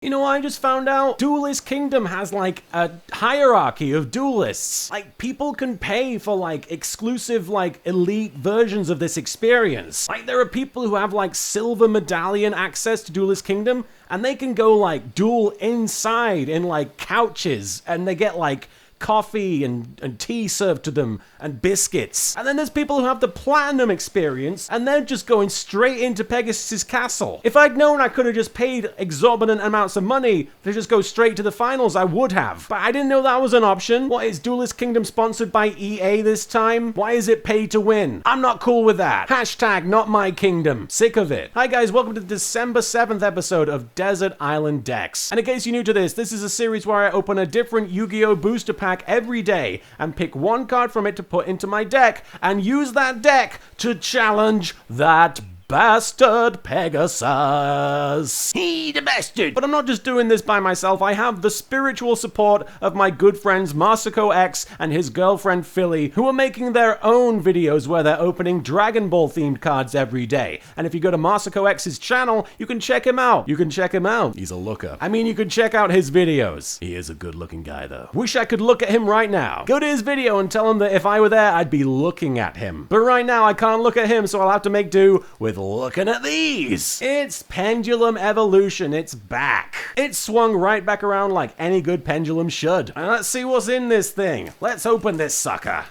You know what I just found out? Duelist Kingdom has like a hierarchy of duelists. Like people can pay for like exclusive like elite versions of this experience. Like there are people who have like silver medallion access to Duelist Kingdom and they can go like duel inside in like couches and they get like coffee and tea served to them and biscuits. And then there's people who have the platinum experience and they're just going straight into Pegasus's castle. If I'd known I could have just paid exorbitant amounts of money to just go straight to the finals, I would have. But I didn't know that was an option. What, is Duelist Kingdom sponsored by EA this time? Why is it pay to win? I'm not cool with that. Hashtag not my kingdom. Sick of it. Hi guys, welcome to the December 7th episode of Desert Island Decks. And in case you're new to this is a series where I open a different Yu-Gi-Oh! Booster pack every day and pick one card from it to put into my deck and use that deck to challenge that bastard Pegasus. He the bastard. But I'm not just doing this by myself. I have the spiritual support of my good friends MasakoX and his girlfriend Philly, who are making their own videos where they're opening Dragon Ball themed cards every day. And if you go to MasakoX's channel, you can check him out. He's a looker. I mean, you can check out his videos. He is a good looking guy though. Wish I could look at him right now. Go to his video and tell him that if I were there, I'd be looking at him. But right now, I can't look at him, so I'll have to make do with looking at these. It's Pendulum Evolution. It's back. It swung right back around like any good pendulum should. And let's see what's in this thing. Let's open this sucker.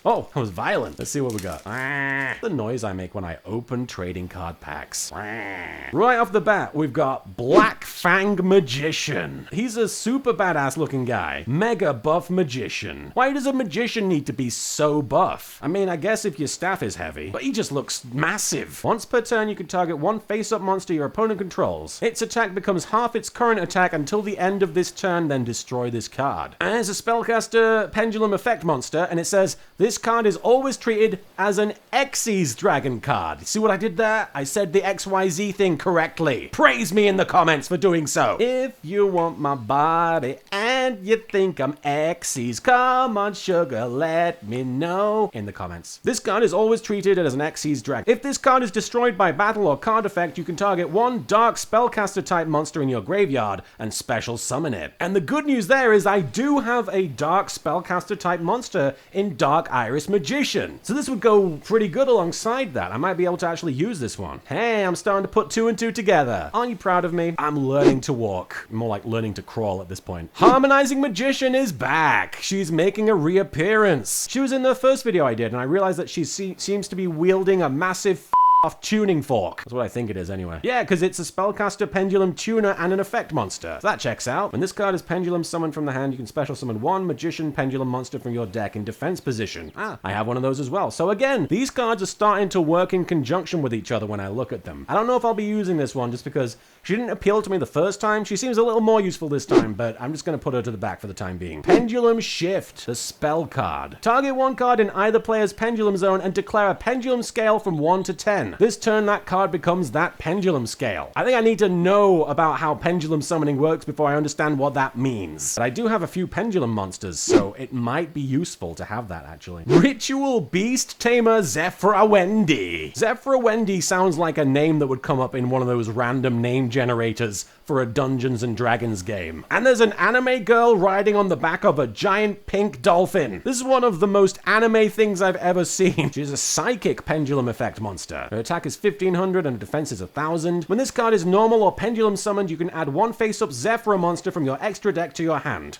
Oh, that was violent. Let's see what we got. The noise I make when I open trading card packs. Right off the bat, we've got Black Fang Magician. He's a super badass looking guy. Mega buff magician. Why does a magician need to be so buff? I mean, I guess if your staff is heavy, but he just looks massive. Once per turn, you can target one face-up monster your opponent controls. Its attack becomes half its current attack until the end of this turn, then destroy this card. And there's a spellcaster pendulum effect monster, and it says, this card is always treated as an Xyz dragon card. See what I did there? I said the XYZ thing correctly. Praise me in the comments for doing so. If you want my body and you think I'm Xyz, come on sugar, let me know in the comments. This card is always treated as an Xyz dragon. If this card is destroyed by battle or card effect, you can target one dark spellcaster type monster in your graveyard and special summon it. And the good news there is I do have a dark spellcaster type monster in Dark Iris Magician. So this would go pretty good alongside that. I might be able to actually use this one. Hey, I'm starting to put two and two together. Aren't you proud of me? I'm learning to walk. More like learning to crawl at this point. Harmonizing Magician is back. She's making a reappearance. She was in the first video I did, and I realized that she seems to be wielding a massive off tuning fork. That's what I think it is anyway. Yeah, because it's a spellcaster, pendulum, tuner, and an effect monster. So that checks out. When this card is pendulum summoned from the hand, you can special summon one magician pendulum monster from your deck in defense position. I have one of those as well. So again, these cards are starting to work in conjunction with each other when I look at them. I don't know if I'll be using this one just because she didn't appeal to me the first time. She seems a little more useful this time, but I'm just going to put her to the back for the time being. Pendulum Shift, the spell card. Target one card in either player's pendulum zone and declare a pendulum scale from 1 to 10. This turn, that card becomes that pendulum scale. I think I need to know about how pendulum summoning works before I understand what that means. But I do have a few pendulum monsters, so it might be useful to have that, actually. Ritual Beast Tamer Zephra Wendy. Zephra Wendy sounds like a name that would come up in one of those random name generators for a Dungeons and Dragons game. And there's an anime girl riding on the back of a giant pink dolphin. This is one of the most anime things I've ever seen. She's a psychic pendulum effect monster. Her attack is 1500 and her defense is 1000. When this card is normal or pendulum summoned, you can add one face-up Zephra monster from your extra deck to your hand.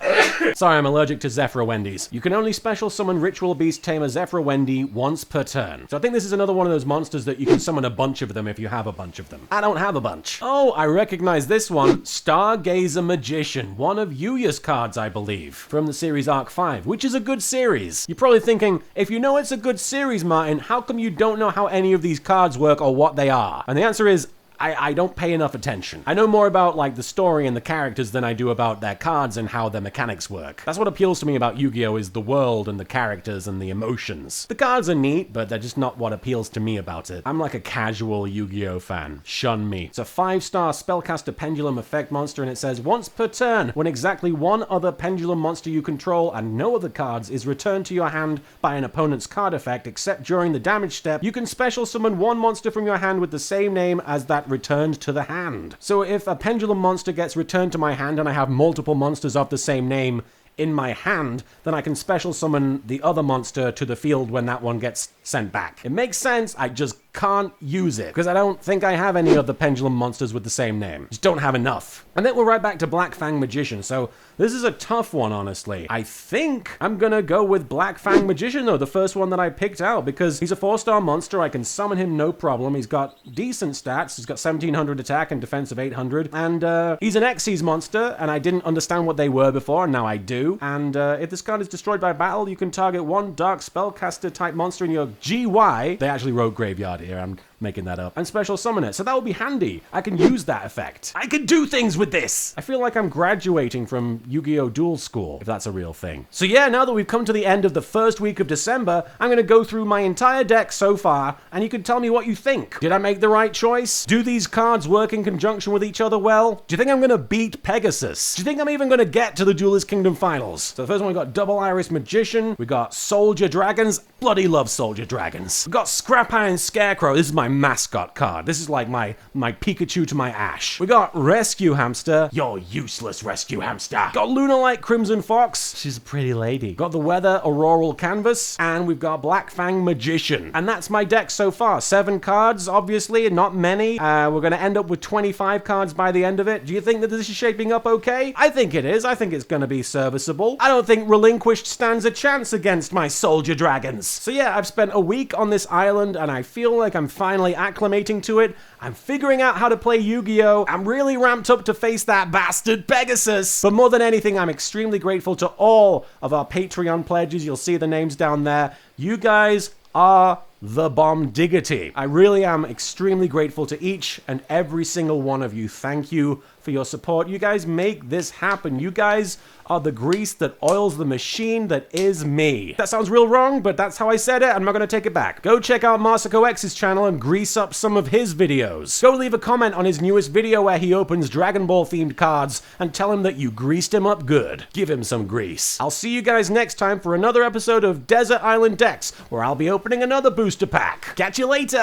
Sorry, I'm allergic to Zephra Wendy's. You can only special summon Ritual Beast Tamer Zephra Wendy once per turn. So I think this is another one of those monsters that you can summon a bunch of them if you have a bunch of them. I don't have a bunch. Oh, I recognize this one. Stargazer Magician, one of Yuya's cards, I believe, from the series Arc 5, which is a good series. You're probably thinking, if you know it's a good series, Martin, how come you don't know how any of these cards work or what they are? And the answer is, I don't pay enough attention. I know more about like the story and the characters than I do about their cards and how their mechanics work. That's what appeals to me about Yu-Gi-Oh! Is the world and the characters and the emotions. The cards are neat, but they're just not what appeals to me about it. I'm like a casual Yu-Gi-Oh! Fan. Shun me. It's a 5-star spellcaster pendulum effect monster, and it says once per turn, when exactly one other pendulum monster you control and no other cards is returned to your hand by an opponent's card effect except during the damage step, you can special summon one monster from your hand with the same name as that that returned to the hand. So if a pendulum monster gets returned to my hand and I have multiple monsters of the same name in my hand, then I can special summon the other monster to the field when that one gets sent back. It makes sense, I just can't use it, because I don't think I have any of the pendulum monsters with the same name. Just don't have enough. And then we're right back to Black Fang Magician, so this is a tough one, honestly. I think I'm gonna go with Black Fang Magician, though, the first one that I picked out, because he's a 4-star monster, I can summon him no problem, he's got decent stats, he's got 1700 attack and defense of 800, and he's an Xyz monster, and I didn't understand what they were before, and now I do. And if this card is destroyed by battle, you can target one Dark Spellcaster type monster in your GY. They actually wrote Graveyard here, I'm making that up, and special summon it. So that would be handy. I can use that effect. I can do things with this. I feel like I'm graduating from Yu-Gi-Oh! Duel School, if that's a real thing. So yeah, now that we've come to the end of the first week of December, I'm gonna go through my entire deck so far, and you can tell me what you think. Did I make the right choice? Do these cards work in conjunction with each other well? Do you think I'm gonna beat Pegasus? Do you think I'm even gonna get to the Duelist Kingdom finals? So the first one, we got Double Iris Magician, we got Soldier Dragons. Bloody love Soldier Dragons. We got Scrap Iron Scarecrow. This is my mascot card. This is like my Pikachu to my Ash. We got Rescue Hamster. You're useless, Rescue Hamster. Got Lunalight Crimson Fox. She's a pretty lady. Got the Weather Auroral Canvas. And we've got Black Fang Magician. And that's my deck so far. 7 cards, obviously, not many. We're gonna end up with 25 cards by the end of it. Do you think that this is shaping up okay? I think it is. I think it's gonna be serviceable. I don't think Relinquished stands a chance against my Soldier Dragons. So yeah, I've spent a week on this island and I feel like I'm finally acclimating to it. I'm figuring out how to play Yu-Gi-Oh! I'm really ramped up to face that bastard Pegasus. But more than anything, I'm extremely grateful to all of our Patreon pledges. You'll see the names down there. You guys are the bomb diggity. I really am extremely grateful to each and every single one of you. Thank you for your support. You guys make this happen. You guys are the grease that oils the machine that is me. That sounds real wrong, but that's how I said it. I'm not gonna take it back. Go check out MasakoX's channel and grease up some of his videos. Go leave a comment on his newest video where he opens Dragon Ball themed cards and tell him that you greased him up good. Give him some grease. I'll see you guys next time for another episode of Desert Island Decks, where I'll be opening another booster pack. Catch you later.